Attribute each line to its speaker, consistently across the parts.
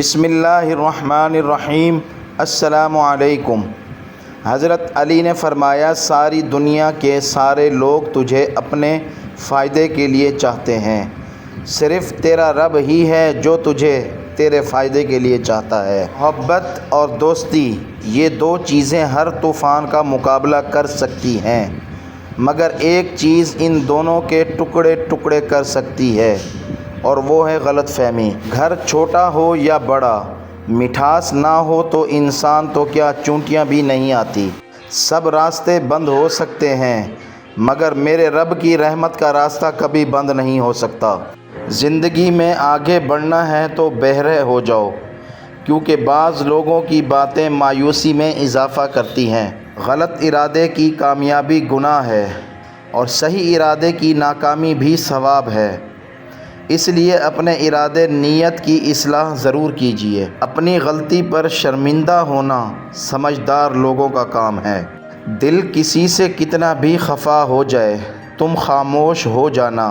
Speaker 1: بسم اللہ الرحمن الرحیم۔ السلام علیکم۔ حضرت علی نے فرمایا، ساری دنیا کے سارے لوگ تجھے اپنے فائدے کے لیے چاہتے ہیں، صرف تیرا رب ہی ہے جو تجھے تیرے فائدے کے لیے چاہتا ہے۔ محبت اور دوستی، یہ دو چیزیں ہر طوفان کا مقابلہ کر سکتی ہیں، مگر ایک چیز ان دونوں کے ٹکڑے ٹکڑے کر سکتی ہے، اور وہ ہے غلط فہمی۔ گھر چھوٹا ہو یا بڑا، مٹھاس نہ ہو تو انسان تو کیا چونٹیاں بھی نہیں آتی۔ سب راستے بند ہو سکتے ہیں، مگر میرے رب کی رحمت کا راستہ کبھی بند نہیں ہو سکتا۔ زندگی میں آگے بڑھنا ہے تو بہرے ہو جاؤ، کیونکہ بعض لوگوں کی باتیں مایوسی میں اضافہ کرتی ہیں۔ غلط ارادے کی کامیابی گناہ ہے، اور صحیح ارادے کی ناکامی بھی ثواب ہے۔ اس لیے اپنے ارادے نیت کی اصلاح ضرور کیجیے۔ اپنی غلطی پر شرمندہ ہونا سمجھدار لوگوں کا کام ہے۔ دل کسی سے کتنا بھی خفا ہو جائے، تم خاموش ہو جانا،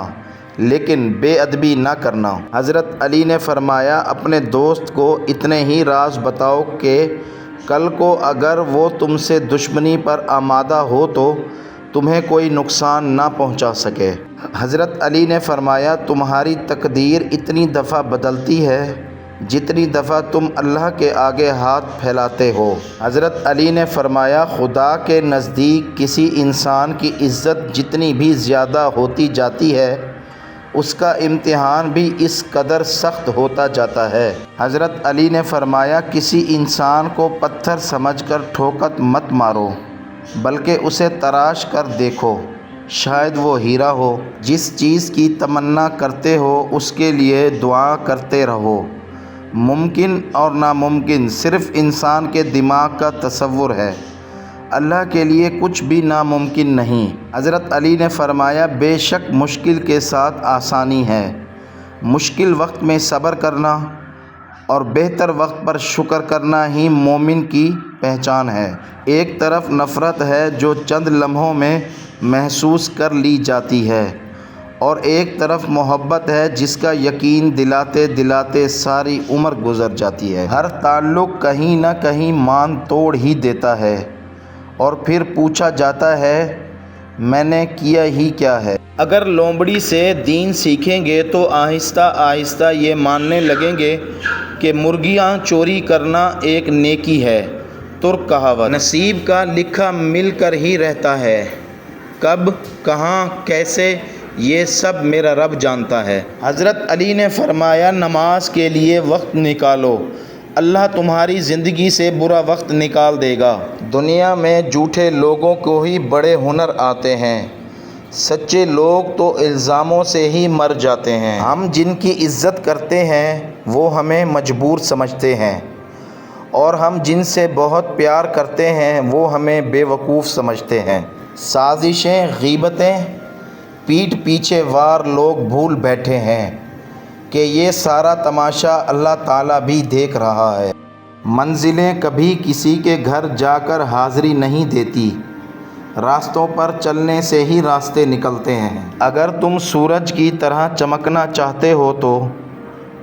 Speaker 1: لیکن بے ادبی نہ کرنا۔ حضرت علی نے فرمایا، اپنے دوست کو اتنے ہی راز بتاؤ کہ کل کو اگر وہ تم سے دشمنی پر آمادہ ہو تو تمہیں کوئی نقصان نہ پہنچا سکے۔ حضرت علی نے فرمایا، تمہاری تقدیر اتنی دفعہ بدلتی ہے جتنی دفعہ تم اللہ کے آگے ہاتھ پھیلاتے ہو۔ حضرت علی نے فرمایا، خدا کے نزدیک کسی انسان کی عزت جتنی بھی زیادہ ہوتی جاتی ہے، اس کا امتحان بھی اس قدر سخت ہوتا جاتا ہے۔ حضرت علی نے فرمایا، کسی انسان کو پتھر سمجھ کر ٹھوکر مت مارو، بلکہ اسے تراش کر دیکھو، شاید وہ ہیرا ہو۔ جس چیز کی تمنا کرتے ہو اس کے لیے دعا کرتے رہو۔ ممکن اور ناممکن صرف انسان کے دماغ کا تصور ہے، اللہ کے لیے کچھ بھی ناممکن نہیں۔ حضرت علی نے فرمایا، بے شک مشکل کے ساتھ آسانی ہے۔ مشکل وقت میں صبر کرنا اور بہتر وقت پر شکر کرنا ہی مومن کی پہچان ہے۔ ایک طرف نفرت ہے جو چند لمحوں میں محسوس کر لی جاتی ہے، اور ایک طرف محبت ہے جس کا یقین دلاتے دلاتے ساری عمر گزر جاتی ہے۔ ہر تعلق کہیں نہ کہیں مان توڑ ہی دیتا ہے، اور پھر پوچھا جاتا ہے، میں نے کیا ہی کیا ہے۔ اگر لومڑی سے دین سیکھیں گے تو آہستہ آہستہ یہ ماننے لگیں گے کہ مرغیاں چوری کرنا ایک نیکی ہے۔ ترک کہاوت، نصیب کا لکھا مل کر ہی رہتا ہے، کب، کہاں، کیسے، یہ سب میرا رب جانتا ہے۔ حضرت علی نے فرمایا، نماز کے لیے وقت نکالو، اللہ تمہاری زندگی سے برا وقت نکال دے گا۔ دنیا میں جھوٹے لوگوں کو ہی بڑے ہنر آتے ہیں، سچے لوگ تو الزاموں سے ہی مر جاتے ہیں۔ ہم جن کی عزت کرتے ہیں وہ ہمیں مجبور سمجھتے ہیں، اور ہم جن سے بہت پیار کرتے ہیں وہ ہمیں بے وقوف سمجھتے ہیں۔ سازشیں، غیبتیں، پیٹھ پیچھے وار لوگ بھول بیٹھے ہیں کہ یہ سارا تماشا اللہ تعالیٰ بھی دیکھ رہا ہے۔ منزلیں کبھی کسی کے گھر جا کر حاضری نہیں دیتی، راستوں پر چلنے سے ہی راستے نکلتے ہیں۔ اگر تم سورج کی طرح چمکنا چاہتے ہو تو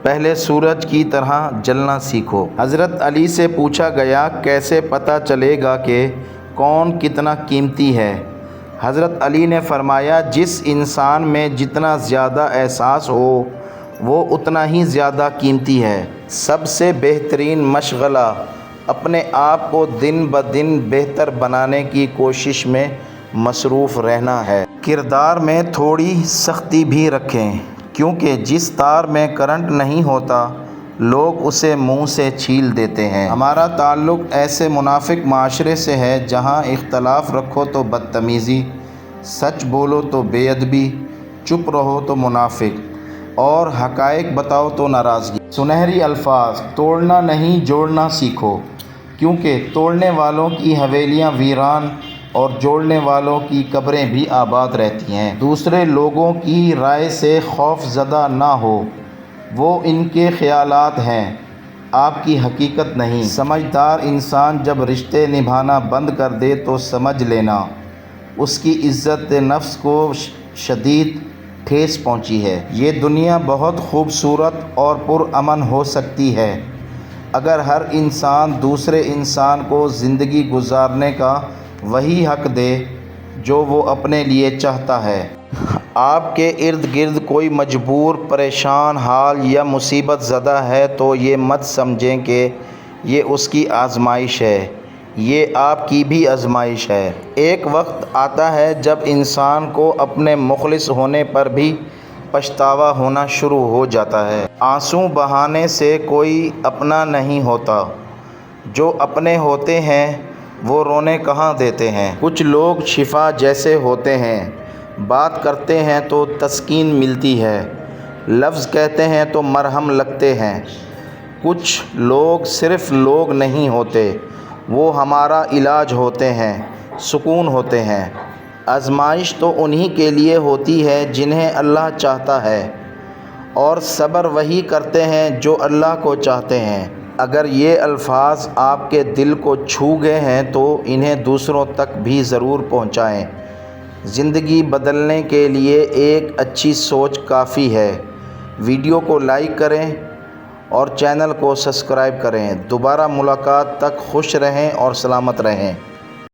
Speaker 1: پہلے سورج کی طرح جلنا سیکھو۔ حضرت علی سے پوچھا گیا، کیسے پتہ چلے گا کہ کون کتنا قیمتی ہے؟ حضرت علی نے فرمایا، جس انسان میں جتنا زیادہ احساس ہو وہ اتنا ہی زیادہ قیمتی ہے۔ سب سے بہترین مشغلہ اپنے آپ کو دن بدن بہتر بنانے کی کوشش میں مصروف رہنا ہے۔ کردار میں تھوڑی سختی بھی رکھیں، کیونکہ جس تار میں کرنٹ نہیں ہوتا لوگ اسے منہ سے چھیل دیتے ہیں۔ ہمارا تعلق ایسے منافق معاشرے سے ہے جہاں اختلاف رکھو تو بدتمیزی، سچ بولو تو بے ادبی، چپ رہو تو منافق، اور حقائق بتاؤ تو ناراضگی۔ سنہری الفاظ، توڑنا نہیں جوڑنا سیکھو، کیونکہ توڑنے والوں کی حویلیاں ویران اور جوڑنے والوں کی قبریں بھی آباد رہتی ہیں۔ دوسرے لوگوں کی رائے سے خوف زدہ نہ ہو، وہ ان کے خیالات ہیں، آپ کی حقیقت نہیں۔ سمجھدار انسان جب رشتے نبھانا بند کر دے تو سمجھ لینا اس کی عزت نفس کو شدید ٹھیس پہنچی ہے۔ یہ دنیا بہت خوبصورت اور پرامن ہو سکتی ہے، اگر ہر انسان دوسرے انسان کو زندگی گزارنے کا وہی حق دے جو وہ اپنے لیے چاہتا ہے، آپ کے ارد گرد کوئی مجبور، پریشان حال یا مصیبت زدہ ہے تو یہ مت سمجھیں کہ یہ اس کی آزمائش ہے، یہ آپ کی بھی آزمائش ہے۔ ایک وقت آتا ہے جب انسان کو اپنے مخلص ہونے پر بھی پچھتاوا ہونا شروع ہو جاتا ہے۔ آنسو بہانے سے کوئی اپنا نہیں ہوتا، جو اپنے ہوتے ہیں وہ رونے کہاں دیتے ہیں۔ کچھ لوگ شفا جیسے ہوتے ہیں، بات کرتے ہیں تو تسکین ملتی ہے، لفظ کہتے ہیں تو مرہم لگتے ہیں۔ کچھ لوگ صرف لوگ نہیں ہوتے، وہ ہمارا علاج ہوتے ہیں، سکون ہوتے ہیں۔ آزمائش تو انہی کے لیے ہوتی ہے جنہیں اللہ چاہتا ہے، اور صبر وہی کرتے ہیں جو اللہ کو چاہتے ہیں۔ اگر یہ الفاظ آپ کے دل کو چھو گئے ہیں تو انہیں دوسروں تک بھی ضرور پہنچائیں۔ زندگی بدلنے کے لیے ایک اچھی سوچ کافی ہے۔ ویڈیو کو لائک کریں اور چینل کو سبسکرائب کریں۔ دوبارہ ملاقات تک خوش رہیں اور سلامت رہیں۔